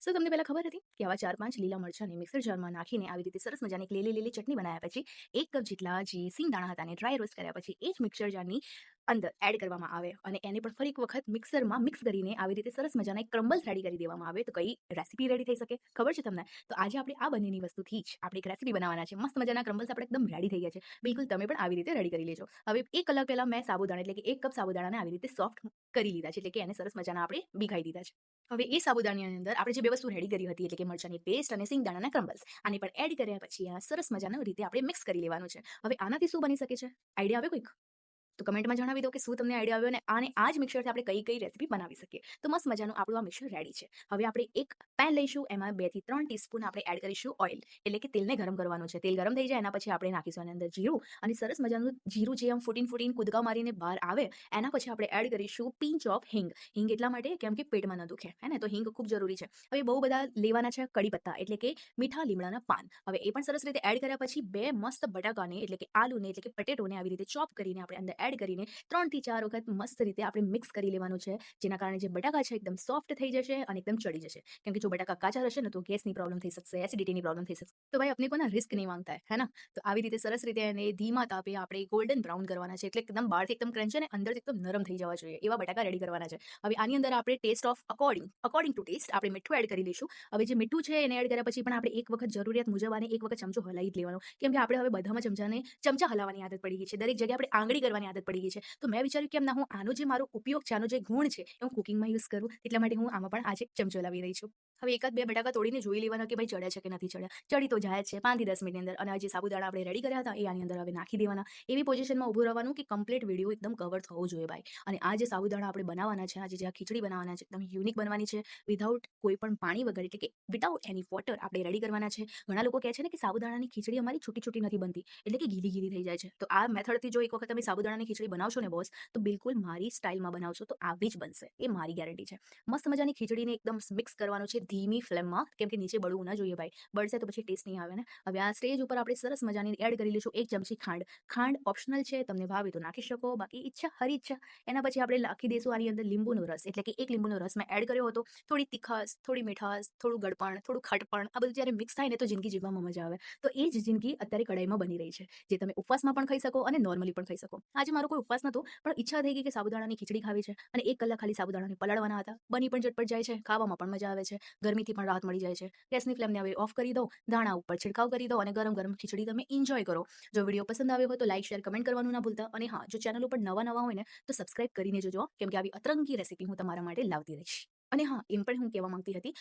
શું તમને પહેલા ખબર હતી કે આવા 4-5 લીલા મરચાંને મિક્સર જારમાં નાખીને આવી રીતે સરસ મજાની એક લીલી ચટણી બનાવ્યા પછી 1 કપ જેટલા જે સિંગદાણા હતા એને ડ્રાય રોસ્ટ કર્યા પછી એ જ મિક્સર જારની અંદર એડ કરવામાં આવે અને એને પણ ફરી એક વખત મિક્સરમાં મિક્સ કરીને આવી રીતે સરસ મજાના એક ક્રમ્બલ્સ રેડી કરી દેવામાં આવે તો કઈ રેસીપી રેડી થઈ શકે ખબર છે તમને? તો આજે આપણે આ બંનેની વસ્તુથી જ આપણે એક રેસીપી બનાવવાના છે. મસ્ત મજાના ક્રમ્બલ્સ આપણે એકદમ રેડી થઈ ગયા છે. બિલકુલ તમે પણ આવી રીતે રેડી કરી લેજો. હવે 1 કલાક પહેલા મેં સાબુદાણા એટલે કે 1 કપ સાબુદાણાને આવી રીતે સોફ્ટ કરી લીધા છે એટલે કે એને સરસ મજાના આપણે ભીગાઈ દીધા છે. હવે એ સાબુદાણાની અંદર આપણે જે બે વસ્તુ રેડી કરી હતી એટલે કે મરચાંની પેસ્ટ અને સિંગદાણાના ક્રમ્બલ્સ આને પણ એડ કર્યા પછી આ સરસ મજાની રીતે આપણે મિક્સ કરી લેવાનું છે. હવે આનાથી શું બની શકે છે? આઈડિયા આવે કોઈક? તો કમેન્ટમાં જણાવી દો કે શું તમને આઈડિયા આવ્યો અને આ જ મિક્સરથી આપણે કઈ રેસીપી બનાવી શકીએ. તો મસ્ત મજાનું આપણું આ મિક્સર રેડી છે. હવે આપણે એક પેન લઈશું, એમાં 2 થી 3 ટીસ્પૂન આપણે એડ કરીશું ઓઇલ એટલે કે તેલને ગરમ કરવાનું છે. તેલ ગરમ થઈ જાય એના પછી આપણે નાખીશું એની અંદર જીરું અને સરસ મજાનું જીરું જે આમ ફૂટીને કૂદકા મારીને બહાર આવે એના પછી આપણે એડ કરીશું પિંચ ઓફ હિંગ. હિંગ એટલા માટે કેમ કે પેટમાં ન દુખે હે ને, તો હિંગ ખૂબ જરૂરી છે. હવે બહુ બધા લેવાના છે કડી પત્તા એટલે કે મીઠા લીમડાના પાન. હવે એ પણ સરસ રીતે એડ કર્યા પછી 2 મસ્ત બટાકાને એટલે કે આલુને એટલે કે પટેટોને આવી રીતે ચોપ કરીને આપણે અંદર એડ કરીને 3 થી 4 વખત મસ્ત રીતે આપણે મિક્સ કરી લેવાનું છે. જેના કારણે જે બટાકા છે એકદમ સોફ્ટ થઈ જશે અને એકદમ ચડી જશે. કેમ કે જો બટાકા કાચા રહેશે ને તો ગેસની પ્રોબ્લેમ થઈ શકશે, એસિડિટીની પ્રોબ્લેમ થઈ શકશે. તો ભાઈ अपने को ना રિસ્ક નહીં માંગતા है ना? તો આવી રીતે સરસ રીતે એને ધીમા તાપે આપણે ગોલ્ડન બ્રાઉન કરવાના છે એટલે એકદમ બહારથી એકદમ ક્રન્ચી અને અંદરથી એકદમ નરમ થઈ જવા જોઈએ એવા બટાકા રેડી કરવાના છે. હવે આની અંદર આપણે test of according to test આપણે મીઠું એડ કરી લઈશું. હવે જે મીઠું છે એને એડ કર્યા પછી પણ આપણે એક વખત જરૂરિયાત મુજબ આને એક વખત ચમચો હલાવી જ લેવાનો. કેમ કે આપણે હવે બધામાં ચમચા હલાવવાની આદત પડી ગઈ છે. દરેક જગ્યાએ આપણે આંગળી કરવાની આદત પડી ગઈ છે. તો મેં વિચાર્યું કે એમ ના હું આનો જે મારો ઉપયોગ છે, આનો જે ગુણ છે એ હું કુકિંગમાં યુઝ કરું. એટલા માટે હું આમાં પણ આજે ચમચો લાવી રહી છું. હવે એકાદ બે બટાકા તોડીને જોઈ લેવાના કે ભાઈ ચડ્યા છે કે નથી ચડ્યા. ચડી તો જાય જ છે 5 થી 10 મિનિટની અંદર. અને આ જે સાબુદાણા આપણે રેડી કર્યા હતા એ આની અંદર હવે નાખી દેવાના. એવી પોઝિશનમાં ઊભું રહેવાનું કે કમ્પ્લીટ વિડીયો એકદમ કવર થવો જોઈએ ભાઈ. અને આ જે સાબુદાણા આપણે બનાવવાના છે, આજે જે આ ખીચડી બનાવવાના છે એકદમ યુનિક બનવાની છે. વિધાઉટ કોઈ પણ પાણી વગર એટલે કે વિધાઉટ એની વોટર આપણે રેડી કરવાના છે. ઘણા લોકો કહે છે ને કે સાબુદાણાની ખીચડી અમારી છૂટી નથી બનતી એટલે કે ગીલી થઈ જાય છે. તો આ મેથડથી જો એક વખત તમે સાબુદાણાની ખીચડી બનાવશો ને બોસ, તો બિલકુલ મારી સ્ટાઇલમાં બનાવશો તો આવી જ બનશે. એ મારી ગેરંટી છે. મસ્ત મજાની ખીચડીને એકદમ મિક્સ કરવાનું છે ધીમી ફ્લેમમાં, કેમ કે નીચે બળવું ના જોઈએ ભાઈ. બળશે તો પછી ટેસ્ટ નહીં આવે ને. હવે આ સ્ટેજ ઉપર આપણે સરસ મજાની એડ કરી લઈશું 1 ચમચી ખાંડ. ખાંડ ઓપ્શનલ છે, તમને ભાવે તો નાખી શકો, બાકી હરી ઈચ્છા. એના પછી આપણે નાખી દઈશું આની અંદર લીંબુનો રસ એટલે કે 1 લીંબુનો રસ મેં એડ કર્યો હતો. થોડી તીખાશ, થોડી મીઠાશ, થોડું ગળપણ, થોડું ખટપણ, આ બધું જ્યારે મિક્સ થાય ને તો જિંદગી જીવવામાં મજા આવે. તો એ જ જિંદગી અત્યારે કડાઈમાં બની રહી છે, જે તમે ઉપવાસમાં પણ ખાઈ શકો અને નોર્મલી પણ ખાઈ શકો. આજે મારો કોઈ ઉપવાસ નહોતો, પણ ઈચ્છા થઈ ગઈ કે સાબુદાણાની ખીચડી ખાવી છે અને 1 કલાક ખાલી સાબુદાણાને પલાળવાના હતા. બની પણ ઝટપટ જાય છે, ખાવામાં પણ મજા આવે છે, ગરમીથી પણ રાહત મળી જાય છે. ગેસની ફ્લેમને હવે ઓફ કરી દો, દાણા ઉપર છિડકાવ કરી દો અને ગરમ ખીચડી તમે એન્જોય કરો. જો વિડીયો પસંદ આવ્યો હોય તો લાઈક, શેર, કમેન્ટ કરવાનું ના ભૂલતા. અને હા, જો ચેનલ ઉપર નવા હોય ને તો સબસ્ક્રાઇબ કરીને જોજો, કેમ કે આવી અતરંગી રેસીપી હું તમારા માટે લાવતી રહીશ. અને હા, એમ પણ હું કહેવા માંગતી હતી